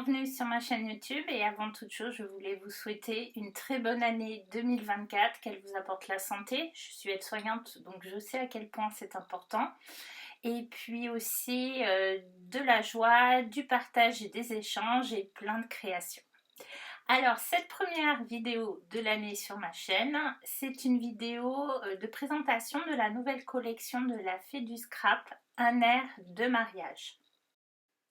bienvenue sur ma chaîne YouTube et avant toute chose je voulais vous souhaiter une très bonne année 2024, qu'elle vous apporte la santé. Je suis aide-soignante donc je sais à quel point c'est important et puis aussi de la joie, du partage et des échanges et plein de créations. Alors cette première vidéo de l'année sur ma chaîne, c'est une vidéo de présentation de la nouvelle collection de la Fée du Scrap, un air de mariage.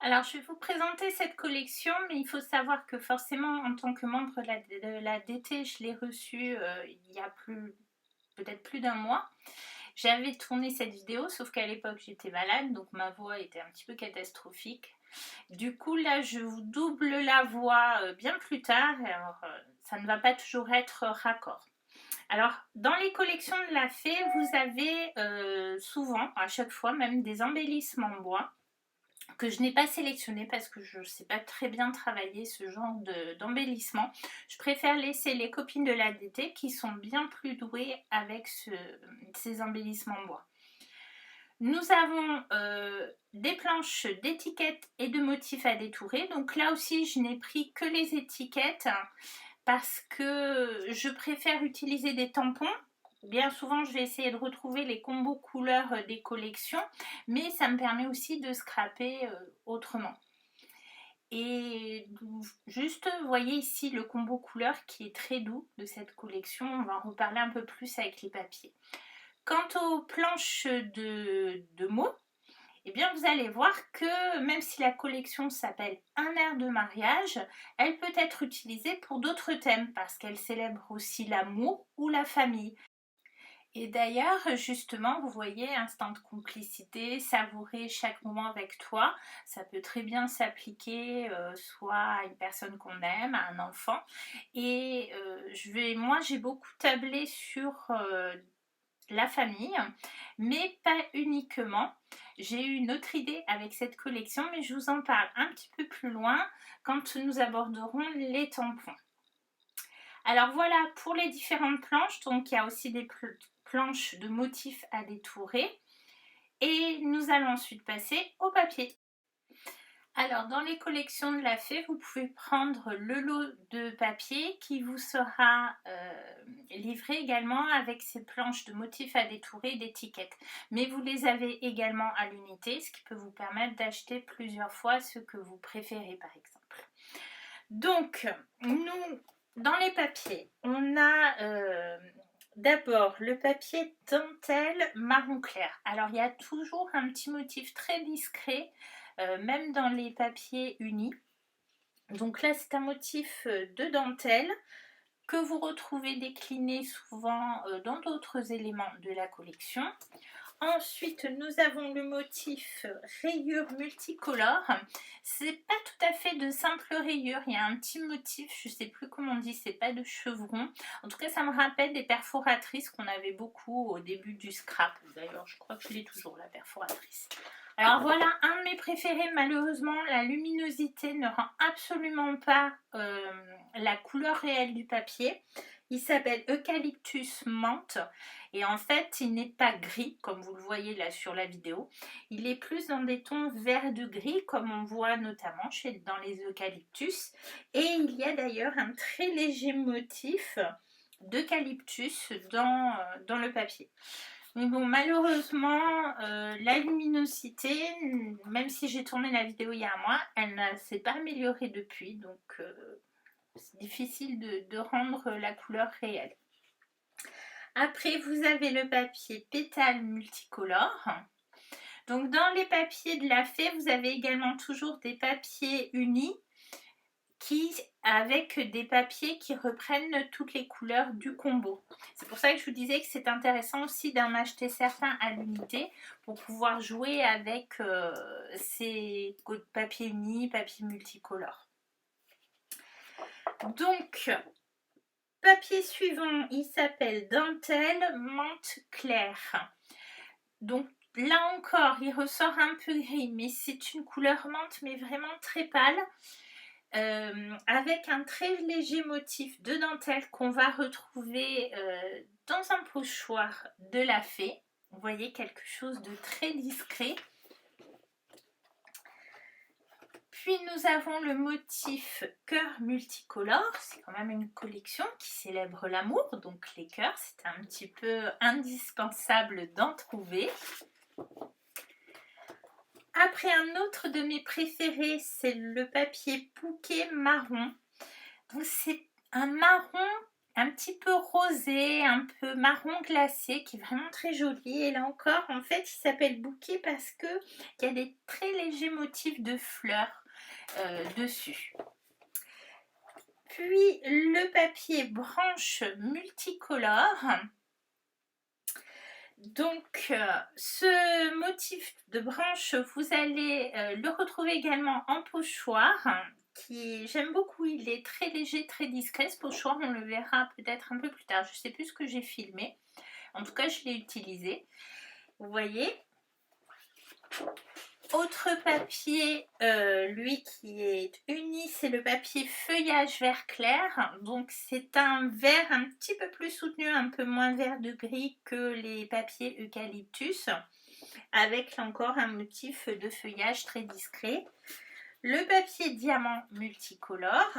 Alors, je vais vous présenter cette collection, mais il faut savoir que forcément, en tant que membre de la DT, je l'ai reçue il y a peut-être plus d'un mois. J'avais tourné cette vidéo, sauf qu'à l'époque, j'étais malade, donc ma voix était un petit peu catastrophique. Du coup, là, je vous double la voix bien plus tard, alors ça ne va pas toujours être raccord. Alors, dans les collections de la Fée, vous avez souvent, à chaque fois, même des embellissements en bois, que je n'ai pas sélectionné parce que je ne sais pas très bien travailler ce genre d'embellissement. Je préfère laisser les copines de la DT qui sont bien plus douées avec ces embellissements en bois. Nous avons des planches d'étiquettes et de motifs à détourer. Donc là aussi, je n'ai pris que les étiquettes parce que je préfère utiliser des tampons. Bien souvent, je vais essayer de retrouver les combos couleurs des collections, mais ça me permet aussi de scraper autrement. Et juste, vous voyez ici le combo couleurs qui est très doux de cette collection. On va en reparler un peu plus avec les papiers. Quant aux planches de mots, eh bien vous allez voir que même si la collection s'appelle un air de mariage, elle peut être utilisée pour d'autres thèmes parce qu'elle célèbre aussi l'amour ou la famille. Et d'ailleurs, justement, vous voyez, instant de complicité, savourer chaque moment avec toi, ça peut très bien s'appliquer soit à une personne qu'on aime, à un enfant. Et moi, j'ai beaucoup tablé sur la famille, mais pas uniquement. J'ai eu une autre idée avec cette collection, mais je vous en parle un petit peu plus loin quand nous aborderons les tampons. Alors voilà pour les différentes planches, donc il y a aussi des planches de motifs à détourer et nous allons ensuite passer au papier. Alors dans les collections de la Fée, vous pouvez prendre le lot de papier qui vous sera livré également avec ces planches de motifs à détourer et d'étiquettes. Mais vous les avez également à l'unité, ce qui peut vous permettre d'acheter plusieurs fois ce que vous préférez par exemple. Donc nous, dans les papiers, on a d'abord le papier dentelle marron clair. Alors il y a toujours un petit motif très discret, même dans les papiers unis. Donc là c'est un motif de dentelle que vous retrouvez décliné souvent dans d'autres éléments de la collection. Ensuite, nous avons le motif rayures multicolores. C'est pas tout à fait de simples rayures, il y a un petit motif, je sais plus comment on dit, c'est pas de chevron. En tout cas, ça me rappelle des perforatrices qu'on avait beaucoup au début du scrap. D'ailleurs, je crois que je l'ai toujours, la perforatrice. Alors voilà, un de mes préférés, malheureusement, la luminosité ne rend absolument pas la couleur réelle du papier. Il s'appelle Eucalyptus menthe et en fait il n'est pas gris comme vous le voyez là sur la vidéo. Il est plus dans des tons vert de gris comme on voit notamment dans les eucalyptus. Et il y a d'ailleurs un très léger motif d'eucalyptus dans le papier. Mais bon, malheureusement, la luminosité, même si j'ai tourné la vidéo il y a un mois, elle ne s'est pas améliorée depuis, donc c'est difficile de rendre la couleur réelle. Après, vous avez le papier pétale multicolore. Donc, dans les papiers de la Fée, vous avez également toujours des papiers unis avec des papiers qui reprennent toutes les couleurs du combo. C'est pour ça que je vous disais que c'est intéressant aussi d'en acheter certains à l'unité pour pouvoir jouer avec ces papiers unis, papiers multicolores. Donc, papier suivant, il s'appelle dentelle menthe claire. Donc là encore, il ressort un peu gris, mais c'est une couleur menthe, mais vraiment très pâle. Avec un très léger motif de dentelle qu'on va retrouver dans un pochoir de la Fée. Vous voyez, quelque chose de très discret. Puis nous avons le motif cœur multicolore. C'est quand même une collection qui célèbre l'amour. Donc les cœurs, c'est un petit peu indispensable d'en trouver. Après, un autre de mes préférés, c'est le papier bouquet marron. Donc c'est un marron un petit peu rosé, un peu marron glacé, qui est vraiment très joli. Et là encore, en fait, il s'appelle bouquet parce que il y a des très légers motifs de fleurs dessus. Puis le papier branche multicolore. Donc ce motif de branche, vous allez le retrouver également en pochoir. J'aime beaucoup, il est très léger, très discret. Ce pochoir, on le verra peut-être un peu plus tard. Je ne sais plus ce que j'ai filmé. En tout cas, je l'ai utilisé. Vous voyez. Autre papier, lui qui est uni, c'est le papier feuillage vert clair. Donc c'est un vert un petit peu plus soutenu, un peu moins vert de gris que les papiers eucalyptus, avec là encore un motif de feuillage très discret. Le papier diamant multicolore.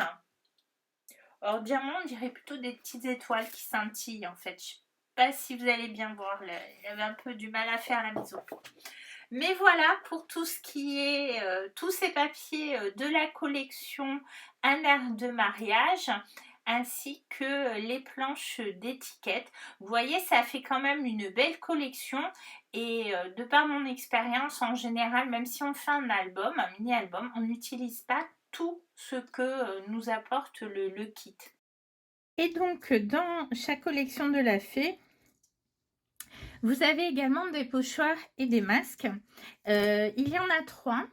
Or diamant, on dirait plutôt des petites étoiles qui scintillent en fait. Je ne sais pas si vous allez bien voir, il avait un peu du mal à faire la mise au point. Mais voilà pour tout ce qui est tous ces papiers de la collection Un air de mariage, ainsi que les planches d'étiquettes. Vous voyez, ça fait quand même une belle collection et de par mon expérience en général, même si on fait un album, un mini-album, on n'utilise pas tout ce que nous apporte le kit. Et donc dans chaque collection de la fée, vous avez également des pochoirs et des masques. Il y en a 3.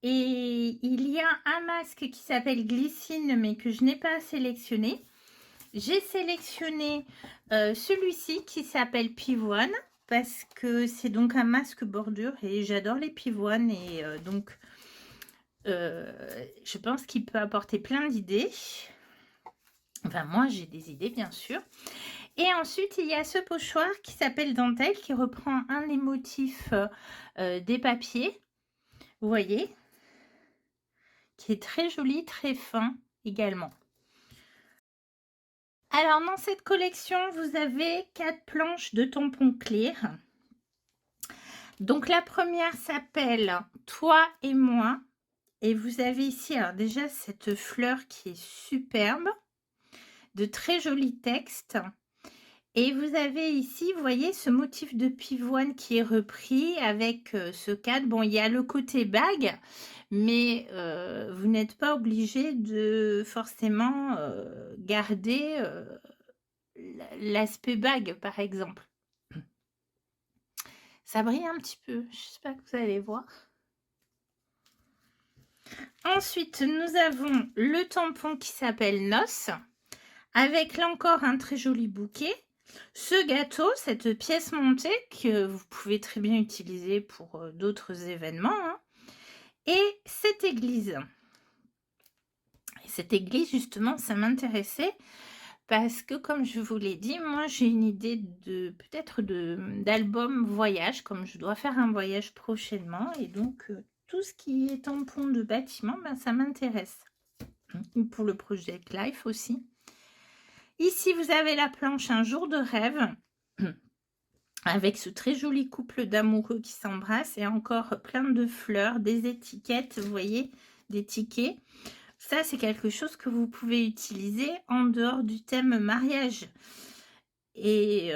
Et il y a un masque qui s'appelle Glycine, mais que je n'ai pas sélectionné. J'ai sélectionné celui-ci qui s'appelle Pivoine, parce que c'est donc un masque bordure et j'adore les pivoines. Et donc, je pense qu'il peut apporter plein d'idées. Enfin, moi, j'ai des idées, bien sûr. Et ensuite, il y a ce pochoir qui s'appelle Dentelle, qui reprend un des motifs des papiers. Vous voyez, qui est très joli, très fin également. Alors, dans cette collection, vous avez 4 planches de tampons clairs. Donc, la première s'appelle Toi et moi. Et vous avez ici, alors déjà, cette fleur qui est superbe, de très jolis textes. Et vous avez ici, vous voyez, ce motif de pivoine qui est repris avec ce cadre. Bon, il y a le côté bague, mais vous n'êtes pas obligé de forcément garder l'aspect bague, par exemple. Ça brille un petit peu, j'espère que vous allez voir. Ensuite, nous avons le tampon qui s'appelle Noce, avec là encore un très joli bouquet. Ce gâteau, cette pièce montée que vous pouvez très bien utiliser pour d'autres événements. Hein. Et cette église. Et cette église, justement, ça m'intéressait parce que, comme je vous l'ai dit, moi, j'ai une idée de peut-être d'album voyage, comme je dois faire un voyage prochainement. Et donc, tout ce qui est tampon de bâtiment, ben, ça m'intéresse. Pour le Project Life aussi. Ici, vous avez la planche Un jour de rêve, avec ce très joli couple d'amoureux qui s'embrassent et encore plein de fleurs, des étiquettes, vous voyez, des tickets. Ça, c'est quelque chose que vous pouvez utiliser en dehors du thème mariage. Et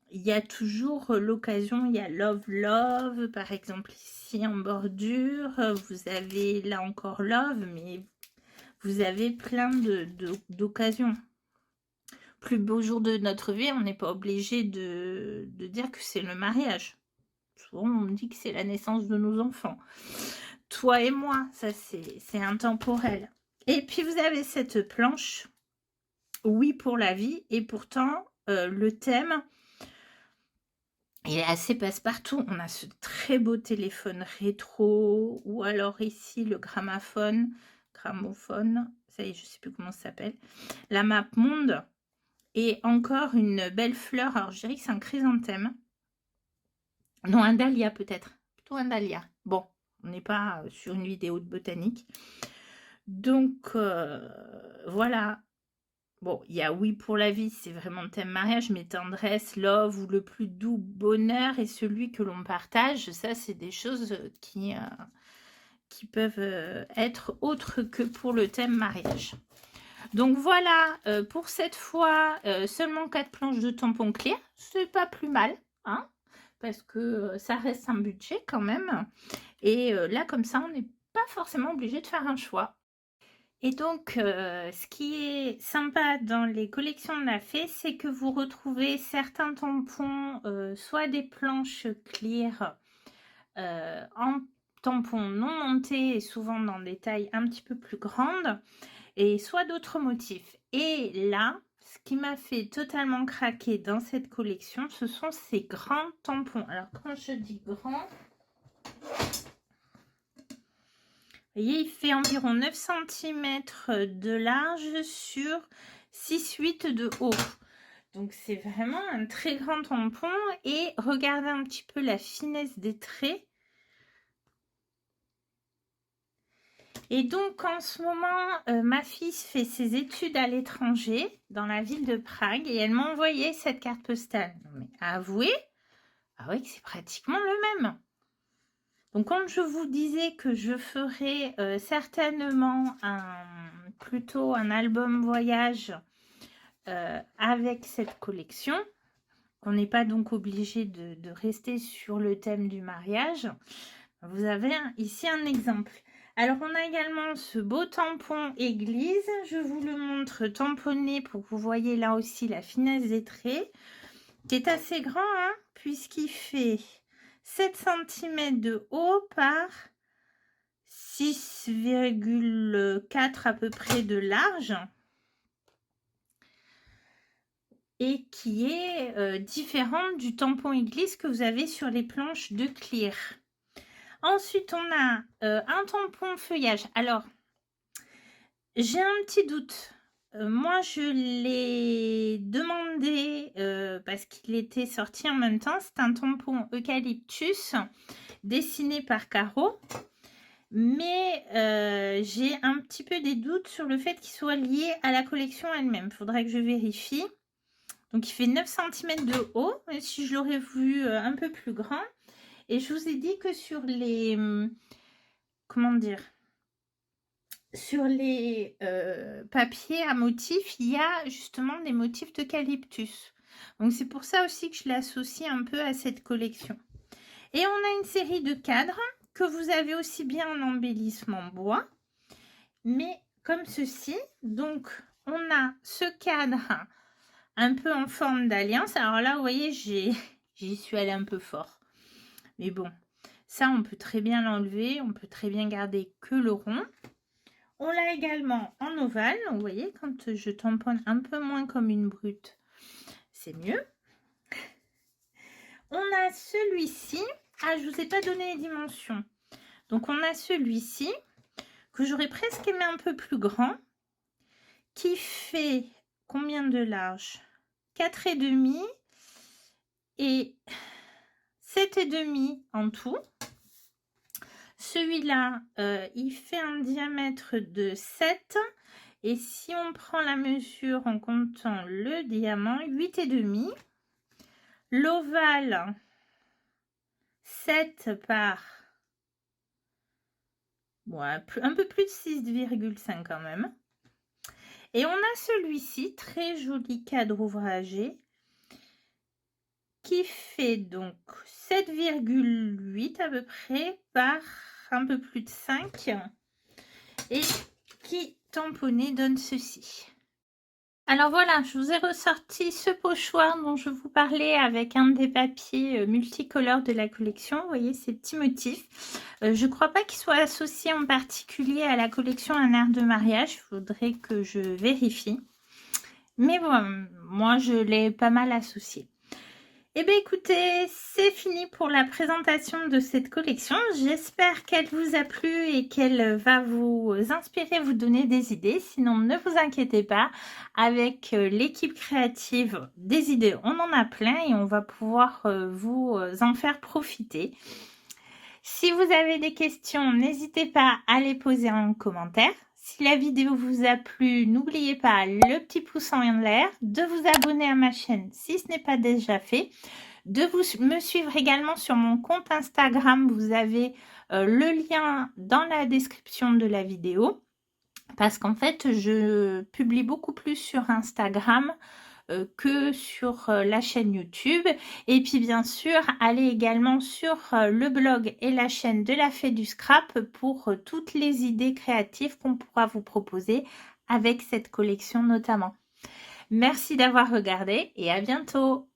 il y a toujours l'occasion, il y a Love Love, par exemple ici en bordure. Vous avez là encore Love, mais vous avez plein d'occasions. Plus beau jour de notre vie, on n'est pas obligé de dire que c'est le mariage. Souvent, on dit que c'est la naissance de nos enfants. Toi et moi, ça c'est intemporel. Et puis, vous avez cette planche, oui pour la vie, et pourtant, le thème, il est assez passe-partout. On a ce très beau téléphone rétro, ou alors ici, le gramophone, ça y est, je ne sais plus comment ça s'appelle, la map monde. Et encore une belle fleur. Alors, je dirais que c'est un chrysanthème. Non, un dahlia peut-être. Plutôt un dahlia. Bon, On n'est pas sur une vidéo de botanique. Donc, voilà. Bon, il y a oui pour la vie, c'est vraiment le thème mariage, mais tendresse, love ou le plus doux bonheur et celui que l'on partage, ça, c'est des choses qui peuvent être autres que pour le thème mariage. Donc voilà, pour cette fois, seulement 4 planches de tampons clear. C'est pas plus mal, hein, parce que ça reste un budget quand même. Et là, comme ça, on n'est pas forcément obligé de faire un choix. Et donc, ce qui est sympa dans les collections de la Fée, c'est que vous retrouvez certains tampons, soit des planches clear en tampons non montés et souvent dans des tailles un petit peu plus grandes, et soit d'autres motifs. Et là, ce qui m'a fait totalement craquer dans cette collection, ce sont ces grands tampons. Alors, quand je dis grand, vous voyez, il fait environ 9 cm de large sur 6-8 de haut. Donc, c'est vraiment un très grand tampon. Et regardez un petit peu la finesse des traits. Et donc, en ce moment, ma fille fait ses études à l'étranger, dans la ville de Prague, et elle m'a envoyé cette carte postale. Non, mais avouez, ah oui, que c'est pratiquement le même. Donc, quand je vous disais que je ferais certainement plutôt un album voyage avec cette collection, on n'est pas donc obligé de rester sur le thème du mariage. Vous avez ici un exemple. Alors, on a également ce beau tampon église. Je vous le montre tamponné pour que vous voyez là aussi la finesse des traits, qui est assez grand, hein, puisqu'il fait 7 cm de haut par 6,4 à peu près de large. Et qui est différente du tampon église que vous avez sur les planches de clear. Ensuite, on a un tampon feuillage. Alors, j'ai un petit doute. Moi, je l'ai demandé parce qu'il était sorti en même temps. C'est un tampon eucalyptus dessiné par Caro. Mais j'ai un petit peu des doutes sur le fait qu'il soit lié à la collection elle-même. Il faudrait que je vérifie. Donc, il fait 9 cm de haut, même si je l'aurais vu un peu plus grand. Et je vous ai dit que sur les... comment dire, sur les papiers à motifs, il y a justement des motifs d'eucalyptus. Donc, c'est pour ça aussi que je l'associe un peu à cette collection. Et on a une série de cadres que vous avez aussi bien en embellissement bois, mais comme ceci. Donc, on a ce cadre un peu en forme d'alliance. Alors là, vous voyez, j'y suis allée un peu fort. Mais bon, ça, on peut très bien l'enlever. On peut très bien garder que le rond. On l'a également en ovale. Vous voyez, quand je tamponne un peu moins comme une brute, c'est mieux. On a celui-ci. Ah, je ne vous ai pas donné les dimensions. Donc, on a celui-ci que j'aurais presque aimé un peu plus grand, qui fait combien de large? 4,5 et 7,5 en tout. Celui-là, il fait un diamètre de 7. Et si on prend la mesure en comptant le diamant, 8,5. L'ovale, 7 par... ouais, un peu plus de 6,5 quand même. Et on a celui-ci, très joli cadre ouvragé, qui fait donc 7,8 à peu près par un peu plus de 5 et qui tamponné donne ceci. Alors voilà, je vous ai ressorti ce pochoir dont je vous parlais avec un des papiers multicolores de la collection. Vous voyez ces petits motifs. Je ne crois pas qu'il soit associé en particulier à la collection Un air de mariage. Il faudrait que je vérifie. Mais bon, moi je l'ai pas mal associé. Eh bien écoutez, c'est fini pour la présentation de cette collection. J'espère qu'elle vous a plu et qu'elle va vous inspirer, vous donner des idées. Sinon, ne vous inquiétez pas, avec l'équipe créative, des idées, on en a plein et on va pouvoir vous en faire profiter. Si vous avez des questions, n'hésitez pas à les poser en commentaire. Si la vidéo vous a plu, n'oubliez pas le petit pouce en l'air, de vous abonner à ma chaîne si ce n'est pas déjà fait, de me suivre également sur mon compte Instagram. Vous avez le lien dans la description de la vidéo parce qu'en fait, je publie beaucoup plus sur Instagram que sur la chaîne YouTube. Et puis bien sûr, allez également sur le blog et la chaîne de la Fée du Scrap pour toutes les idées créatives qu'on pourra vous proposer avec cette collection notamment. Merci d'avoir regardé et à bientôt.